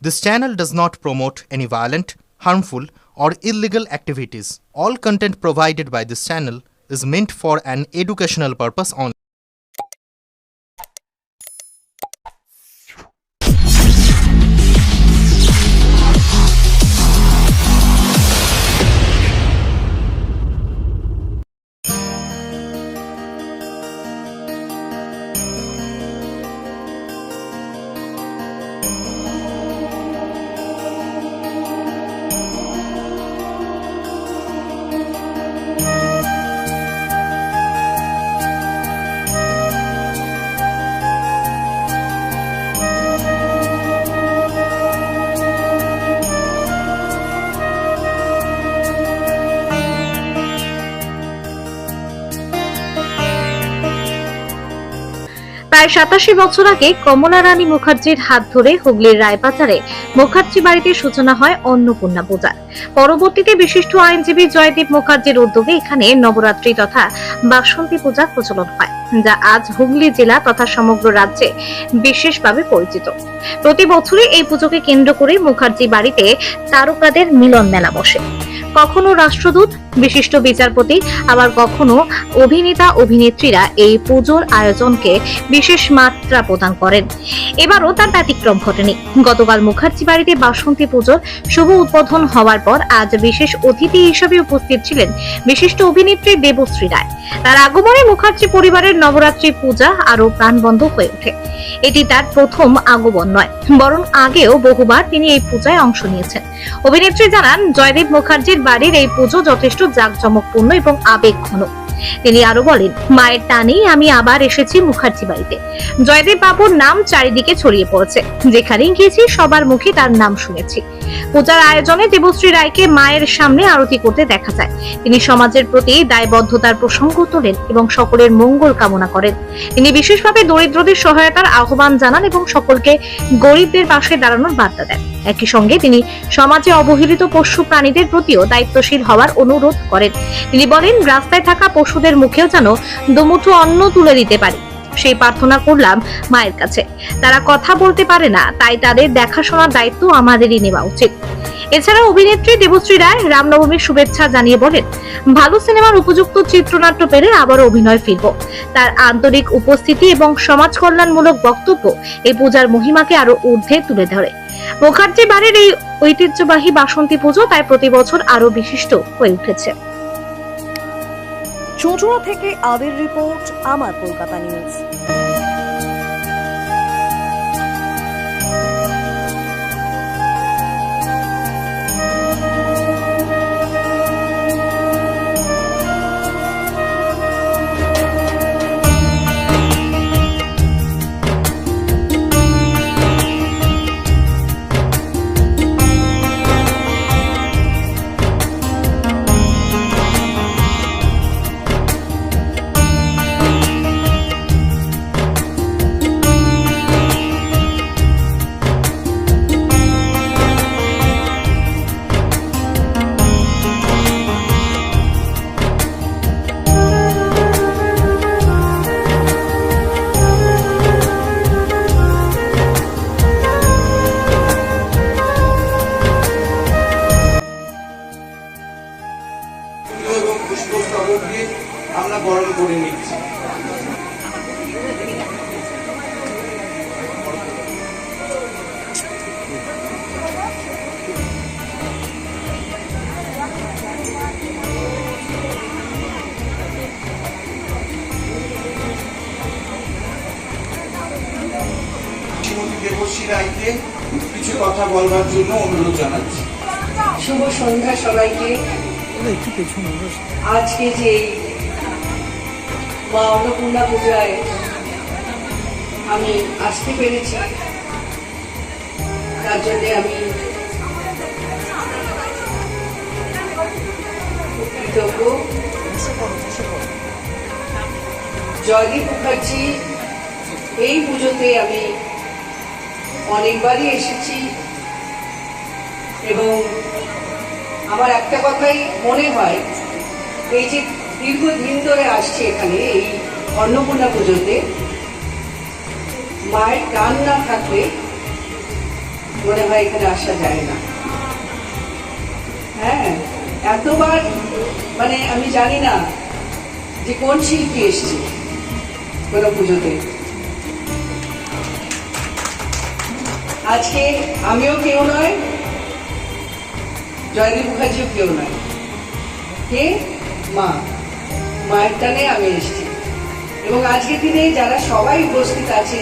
This channel does not promote any violent, harmful, or illegal activities. All content provided by this channel is meant for an educational purpose only. প্রায় ৮৭ বছর আগে কমলা রানী মুখার্জির হাত ধরে হুগলির রায়বাজারে মুখার্জি বাড়িতে সূচনা হয় অন্নপূর্ণা পূজার। পরবর্তীতে বিশিষ্ট আইনজীবী জয়দীপ মুখার্জির উদ্যোগে এখানে নবরাত্রি তথা বাসন্তী পূজার প্রচলন হয়, যা আজ হুগলি জেলা তথা সমগ্র রাজ্যে বিশেষভাবে পরিচিত। প্রতি বছরই এই পুজোকে কেন্দ্র করে মুখার্জি বাড়িতে তারকাদের মিলন মেলা বসে। কখনো রাষ্ট্রদূত, বিশিষ্ট বিচারপতি, আবার কখনো অভিনেতা অভিনেত্রীরা এই পুজোর আয়োজনকে বিশেষ মাত্রা প্রদান করেন। এবারও তার ব্যতিক্রম ঘটেনি। গতকাল মুখার্জি বাড়িতে বাসন্তী পুজোর শুভ উদ্বোধন হওয়ার পর আজ বিশেষ অতিথি হিসেবে উপস্থিত ছিলেন বিশিষ্ট অভিনেত্রী দেবশ্রী রায়। তার আগমনে মুখার্জি পরিবারের নবরাত্রি পূজা আরো প্রাণবন্ত হয়ে ওঠে। এটি তার প্রথম আগমন নয়, বরং আগেও বহুবার তিনি এই পূজায় অংশ নিয়েছেন। অভিনেত্রী জানান, জয়দীপ মুখার্জির বাড়ির এই পুজো যথেষ্ট জাঁকজমকপূর্ণ এবং আবেগঘন। তিনি আরো বলেন, মায়ের টানেই আমি আবার এসেছি মুখার্জি বাড়িতে। জয়দীপ বাবুর নাম চারিদিকে ছড়িয়ে পড়েছে, যেখানেই গিয়েছি সবার মুখে তার নাম শুনেছি। পূজার আয়োজনে দেবশ্রী রায়কে মায়ের সামনে আরতি করতে দেখা যায়। তিনি সমাজের প্রতি দায়বদ্ধতার প্রসঙ্গ তোলেন এবং সকলের মঙ্গল কামনা করেন। তিনি বিশেষভাবে দরিদ্রদের সহায়তার আহ্বান জানান এবং সকলকে গরিবদের পাশে দাঁড়ানোর বার্তা দেন। একই সঙ্গে তিনি সমাজে অবহেলিত পশু প্রাণীদের প্রতিও দায়িত্বশীল হওয়ার অনুরোধ করেন। তিনি বলেন, রাস্তায় থাকা পশুদের মুখেও যেন দুমুঠো অন্ন তুলে দিতে পারি, সেই প্রার্থনা করলাম মায়ের কাছে। তারা কথা বলতে পারে না, তাই তাদের দেখাশোনার দায়িত্ব আমাদেরই নেওয়া উচিত। এছাড়া অভিনেত্রী দেবশ্রী রায় রামনবমীর শুভেচ্ছা জানিয়ে বলেন, ভালো সিনেমার উপযুক্ত চিত্রনাট্য পেলে আবার অভিনয় ফিরব। তার আন্তরিক উপস্থিতি এবং সমাজ কল্যাণমূলক বক্তব্য এই পূজার মহিমাকে আরো ঊর্ধ্বে তুলে ধরে। মুখার্জি বাড়ির এই ঐতিহ্যবাহী বাসন্তী পুজো তাই প্রতি বছর আরো বিশিষ্ট হয়ে উঠেছে। চুঁচুড়া থেকে আবির রিপোর্ট, আমার কলকাতা নিউজ। আমরা বরণ করে নিচ্ছি। শ্রীমতী দেবশ্রী রায়কে কিছু কথা বলবার জন্য অনুরোধ জানাচ্ছি। শুভ সন্ধ্যা সবাইকে। আজকে যে মা অন্নপূর্ণা পূজায় আমি আসতে পেরেছি, তার জন্য আমি কৃতজ্ঞ। জয়দীপ মুখার্জি এই পুজোতে আমি অনেকবারই এসেছি এবং আমার একটা কথাই মনে হয়, এই যে দীর্ঘদিন ধরে আসছে এখানে এই অন্নপূর্ণা পুজোতে, মায়ের টান না থাকলে মনে হয় এখানে আসা যায় না। হ্যাঁ, এতবার মানে আমি জানি না যে কোন শিল্পী এসছে কোন পুজোতে। আজকে আমিও কেউ নয়, জয়দীপ মুখার্জিও কেউ নয়, কে? মা। মায়ের টানে আমি এসেছি। এবং আজকের দিনে যারা সবাই উপস্থিত আছে,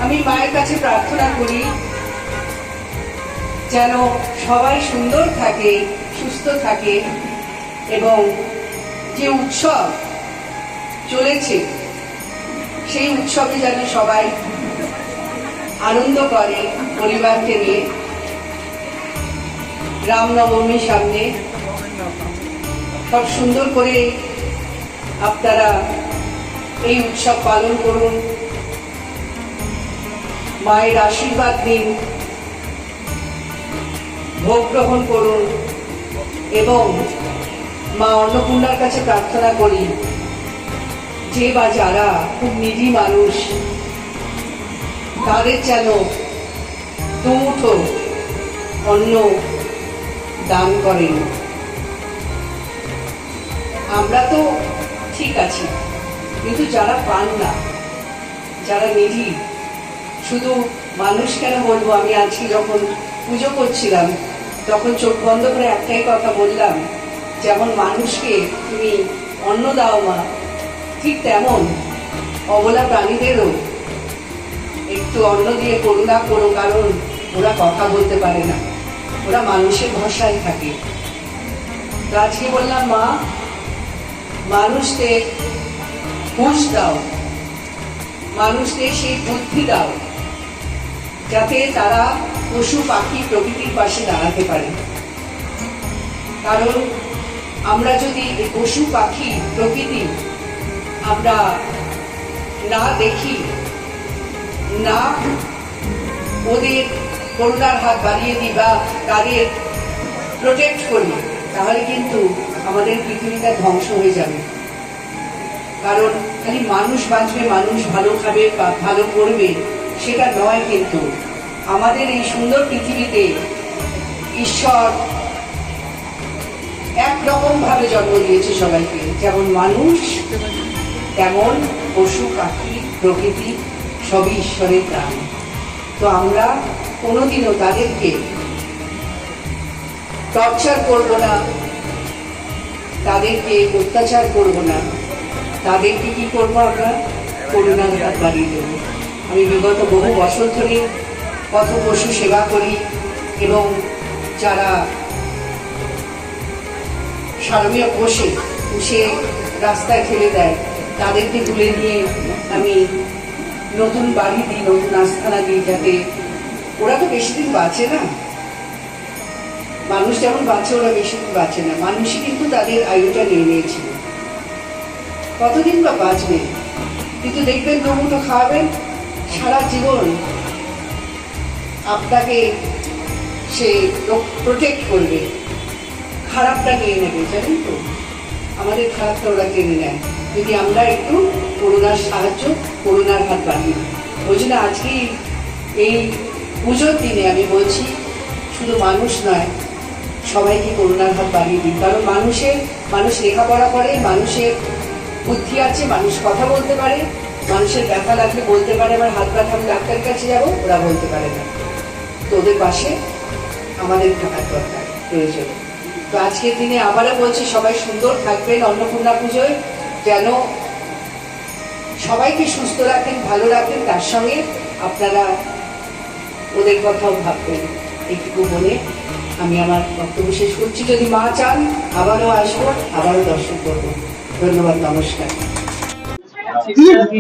আমি মায়ের কাছে প্রার্থনা করি যেন সবাই সুন্দর থাকে, সুস্থ থাকে, এবং যে উৎসব চলেছে সেই উৎসবে যেন সবাই আনন্দ করে পরিবারকে নিয়ে। রামনবমীর সামনে সব সুন্দর করে আপনারা এই উৎসব পালন করুন, মায়ের আশীর্বাদ দিন, ভোগ গ্রহণ করুন, এবং মা অন্নপূর্ণার কাছে প্রার্থনা করি যে বা যারা খুব নিরী মানুষ তাদের যেন দুমুঠো অন্ন দান করেন। আমরা তো ঠিক আছি, কিন্তু যারা পান না, যারা নিরী, শুধু মানুষ কেন বলবো, আমি আজকে যখন পুজো করছিলাম তখন চোখ বন্ধ করে একটাই কথা বললাম, যেমন মানুষকে তুমি অন্ন দাও মা, ঠিক তেমন অবলা প্রাণীদেরও একটু অন্ন দিয়ে করুণা করো, কারণ ওরা কথা বলতে পারে না, ওরা মানুষের ভাষায় থাকে। তো আজকে বললাম মা, মানুষদের হুঁশ দাও, মানুষদের সেই বুদ্ধি দাও যাতে তারা পশু পাখি প্রকৃতির পাশে দাঁড়াতে পারে। কারণ আমরা যদি এই পশু পাখি প্রকৃতি আমরা না দেখি, না ওদের করুণার হাত বাড়িয়ে দিই বা তাদের প্রোটেক্ট করি, তাহলে কিন্তু আমাদের পৃথিবীটা ধ্বংস হয়ে যাবে। কারণ খালি মানুষ বাঁচবে, মানুষ ভালো খাবে বা ভালো করবে সেটা নয়, কিন্তু আমাদের এই সুন্দর পৃথিবীতে ঈশ্বর একরকম ভাবে জন্ম দিয়েছে সবাইকে, যেমন মানুষ তেমন পশু পাখি প্রকৃতি সবই ঈশ্বরের দান। তো আমরা কোনোদিনও তাদেরকে টর্চার করব না, তাদেরকে অত্যাচার করব না, তাদেরকে কি করবো, আমরা করুণার হাত বাড়িয়ে দেব। আমি বিগত বহু বছর ধরে পথ পশু সেবা করি, এবং যারা সারমীয় পুষে রাস্তায় ফেলে দেয় তাদেরকে তুলে নিয়ে আমি নতুন বাড়ি দিই, নতুন আস্থানা দিই, যাতে ওরা তো বেশি দিন বাঁচে না, মানুষ যেমন বাঁচে ওরা বেশি দিন বাঁচে না, মানুষই কিন্তু তাদের আয়ুটা নিয়ে নিয়েছিল, কতদিন বা বাঁচবে, কিন্তু দেখবেন দুমুঠো খাওয়াবেন, সারা জীবন আপনাকে সে প্রোটেক্ট করবে, খারাপটা নিয়ে নেবে, জানেন তো আমাদের খারাপটা ওরা টেনে নেয় যদি আমরা একটু করুণার সাহায্য, করুণার হাত বাড়িয়ে। ওই জন্য আজকে এই পুজোর দিনে আমি বলছি, শুধু মানুষ নয়, সবাইকে করুণার হাত বাড়িয়ে দিন। কারণ মানুষ লেখাপড়া করে, মানুষের বুদ্ধি আছে, মানুষ কথা বলতে পারে, মানুষের ব্যথা লাগলে বলতে পারে, আমার হাত ব্যথা আমি ডাক্তারের কাছে যাবো, ওরা বলতে পারে না, তো ওদের পাশে আমাদের থাকার দরকার, প্রয়োজন। তো আজকের দিনে আবারও বলছি, সবাই সুন্দর থাকবেন, অন্নপূর্ণা পুজোয় যেন সবাইকে সুস্থ রাখেন, ভালো রাখেন, তার সঙ্গে আপনারা ওদের কথাও ভাববেন। এইটুকু বলে আমি আমার বক্তব্য শেষ করছি। যদি মা চান আবারও আসবো, আবারও দর্শন করবো। ধন্যবাদ, নমস্কার।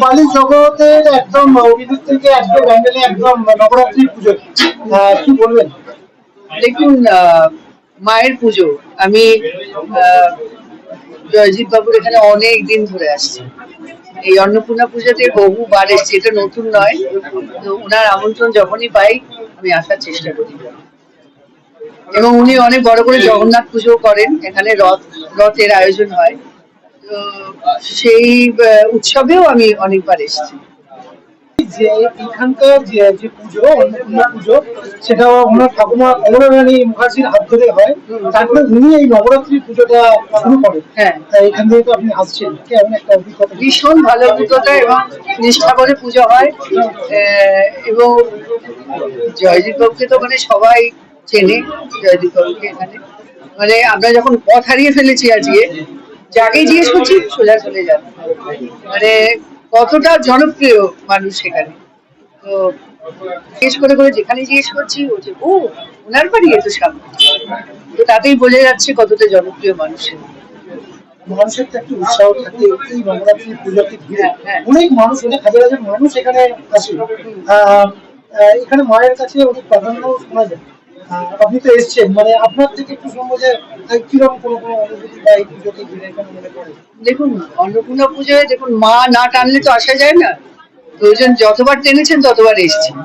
বাঙালি জগতের একদম অভিযোগ থেকে একদম ব্যাঙ্গালি একদম নবরাত্রির পুজো, কি বলবেন? দেখুন, মায়ের পুজো আমি জয়জিৎ বাবুর এখানে অনেক দিন ধরে আসছি। এই অন্নপূর্ণা পুজোতে বহুবার এসেছি, এটা নতুন নয়। তো ওনার আমন্ত্রণ যখনই পাই আমি আসার চেষ্টা করি, এবং উনি অনেক বড় করে জগন্নাথ পুজো করেন, এখানে রথের আয়োজন হয়, তো সেই উৎসবেও আমি অনেকবার এসেছি। যে এখানকার যে পুজো অন্নপূর্ণা পুজো সেটা ওনার ঠাকুমা কমলা রানী মুখার্জির হাত ধরে হয়, তারপরে উনি এই নবরাত্রি পুজোটা শুরু করেন। হ্যাঁ, এখান থেকে তো আপনি আসছেন, কেমন একটা অভিজ্ঞতা? ভীষণ ভালো অভিজ্ঞতা এবং নিষ্ঠা করে পুজো হয়। এবং জয়দীপ বাবুকে তো মানে সবাই চেনে, জয়দীপ বাবুকে এখানে মানে আমরা যখন পথ হারিয়ে ফেলেছি আজকে, যাকেই জিজ্ঞেস করছি সোজা চলে যাবে, মানে কতটা জনপ্রিয় মানুষ সেখানে। তো জিজ্ঞেস করে করে যেখানে জিজ্ঞেস করছি বলছে ও ওনার বাড়ি এত সামনে, তো তাতেই বোঝা যাচ্ছে কতটা জনপ্রিয় মানুষ। মানুষের তো একটু উৎসাহ থাকে এই নবরাত্রি পুজোকে ঘিরে। হ্যাঁ। অনেক মানুষ, অনেক হাজার হাজার মানুষ এখানে আসে। এখানে মায়ের কাছে অনেক প্রাধান্য শোনা যায়। আপনি তো এসছেন, মানে আপনার থেকে একটু শুনবো যে কিরকম কোনো অনুভূতি বা এই পুজোকে ঘিরে এখানে মনে করে। দেখুন অন্নপূর্ণা পুজোয় দেখুন মা না টানলে তো আসা যায় না, তো ওই জন্য যতবার টেনেছেন ততবার এসছেন।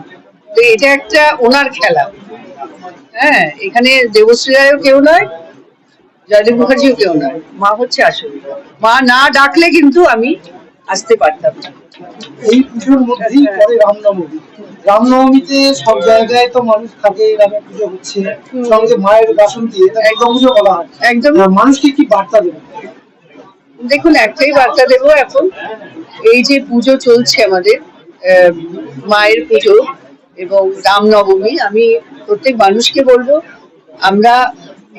তো এটা একটা ওনার খেলা। হ্যাঁ, এখানে দেবশ্রী রায়ও কেউ নয়, জয়দীপ মুখার্জিও কেউ নয়, মা হচ্ছে আসল। মা না ডাকলে কিন্তু আমি আসতে পারতাম না। এই পুজোর মধ্যেই পরে রামনবমী। রামনবমীতে সব জায়গায় তো মানুষ থাকে, রামের পুজো হচ্ছে, সঙ্গে মায়ের বাসন্তী, এটা একদম পুজো বলা হয়। একদম। মানুষকে কি বার্তা দেবে? দেখুন একটাই বার্তা দেবো, এখন এই যে পুজো চলছে আমাদের মায়ের পুজো এবং রামনবমী, আমি প্রত্যেক মানুষকে বলবো আমরা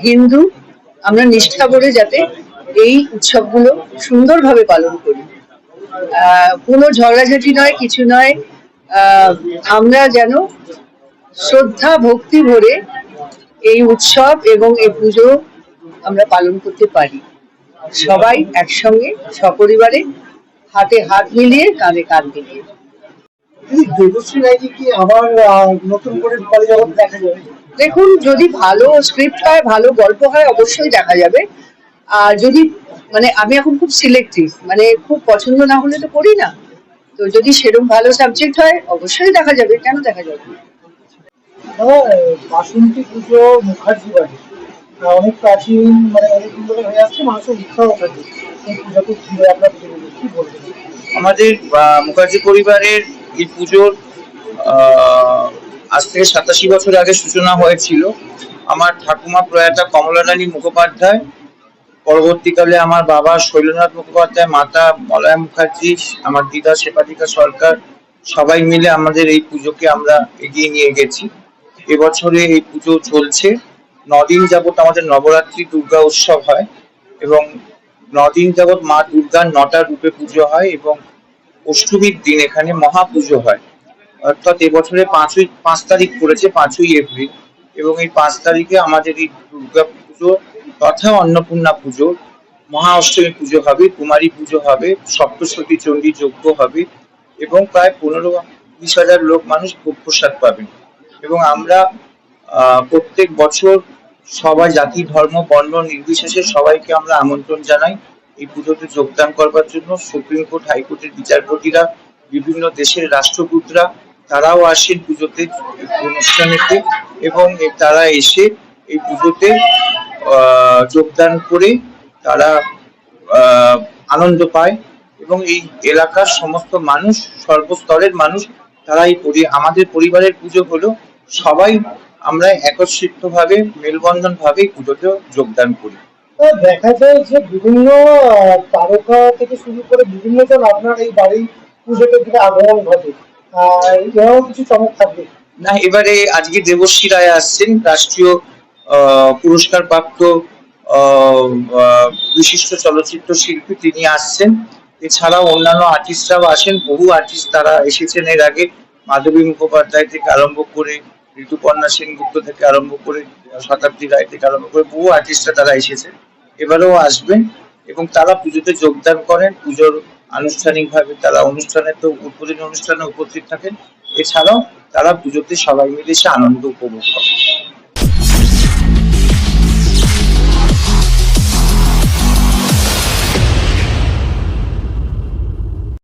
হিন্দু, আমরা নিষ্ঠা করে যাতে এই উৎসবগুলো সুন্দরভাবে পালন করি। কোনো ঝগড়াঝাটি নয়, কিছু নয়, আমরা যেন শ্রদ্ধা ভক্তি ভরে এই উৎসব এবং এই পুজো আমরা পালন করতে পারি, সবাই একসঙ্গে সপরিবারে হাতে হাত মিলিয়ে কাঁধে কাঁধ মিলিয়ে। দেবশ্রী রায়কে কি আবার নতুন করে পরে জগৎ দেখা যাবে? দেখুন যদি ভালো স্ক্রিপ্ট হয়, ভালো গল্প হয়, অবশ্যই দেখা যাবে। আর যদি মানে আমি এখন খুব সিলেক্টিভ, মানে খুব পছন্দ না হলে তো করি না, তো যদি সেরকম ভালো সাবজেক্ট হয় অবশ্যই দেখা যাবে, কেন দেখা যাবে না। বাসন্তী পুজো মুখার্জি বাড়ি অনেক প্রাচীন, মানে অনেকদিন ধরে হয়ে আসছে, মানুষের উৎসাহ থাকে এই পুজোকে ঘিরে। আপনার কি বলবেন? আমাদের মুখার্জি পরিবারের এই পুজোর আজ থেকে 87 বছর আগে সূচনা হয়েছিল। আমার ঠাকুমা প্রয়াতা কমলা রানী মুখোপাধ্যায়, পরবর্তীকালে আমার বাবা শৈলনাথ মুখোপাধ্যায়, মাতা মলয়া মুখার্জি, আমার দিদা সেপাটিকা সরকার, সবাই মিলে আমাদের এই পুজোকে আমরা এগিয়ে নিয়ে গেছি। এবছরে এই পুজো চলছে 9 দিন যাবত। আমাদের নবরাত্রি দুর্গা উৎসব হয় এবং 9 দিন যাবত মা দুর্গার 9টা রূপে পুজো হয় এবং অষ্টমীর দিন এখানে মহাপুজো হয়। অর্থাৎ এবছরে 5 তারিখ পড়েছে, 5ই এপ্রিল, এবং এই 5 তারিখে আমাদের এই দুর্গা পুজো তথা অন্নপূর্ণা পুজো, মহা অষ্টমী পুজো হবে, কুমারী পুজো হবে, সপ্তশতী চণ্ডী যজ্ঞ হবে এবং প্রায় 15-20 হাজার লোক মানুষ ভোগ প্রসাদ পাবেন। এবং আমরা প্রত্যেক বছর সবাই জাতি ধর্ম বর্ণ নির্বিশেষে সবাইকে আমরা আমন্ত্রণ জানাই এই পুজোতে যোগদান করবার জন্য। সুপ্রিম কোর্ট, হাইকোর্টের বিচারপতিরা, বিভিন্ন দেশের রাষ্ট্রদূতরা তারাও আসেন পুজোতে অনুষ্ঠানেতে এবং তারা এসে এই পুজোতে যোগদান করে তারা আনন্দ পায় এবং এই এলাকার সমস্ত মানুষ, সর্বস্তরের মানুষ, তারা এই আমাদের পরিবারের পুজো হলো সবাই আমরা একত্রিত ভাবে মেলবন্ধন ভাবে পুজোতে যোগদান করি। দেখা যায় যে বিভিন্ন তারকা থেকে শুরু করে বিভিন্ন জন আপনার এই বাড়ি পুজোতে থেকে আগমন ঘটে, এরাও কিছু চমক থাকবে না? এবারে আজকে দেবশ্রী রায় আসছেন, রাষ্ট্রীয় পুরস্কার প্রাপ্ত বিশিষ্ট চলচ্চিত্র শিল্পী, তিনি আসছেন। এছাড়াও অন্যান্য আর্টিস্টরাও আসেন, বহু আর্টিস্ট তারা এসেছেন এর আগে, মাধবী মুখোপাধ্যায় থেকে আরম্ভ করে, ঋতুপর্ণা সেনগুপ্ত থেকে আরম্ভ করে, শতাব্দী রায় থেকে আরম্ভ করে বহু আর্টিস্টরা তারা এসেছেন, এবারেও আসবেন এবং তারা পুজোতে যোগদান করেন। পুজোর আনুষ্ঠানিকভাবে তারা অনুষ্ঠানে তো উদ্বোধনী অনুষ্ঠানে উপস্থিত থাকেন, এছাড়াও তারা পুজোতে সবাই মিলে এসে আনন্দ উপভোগ করেন।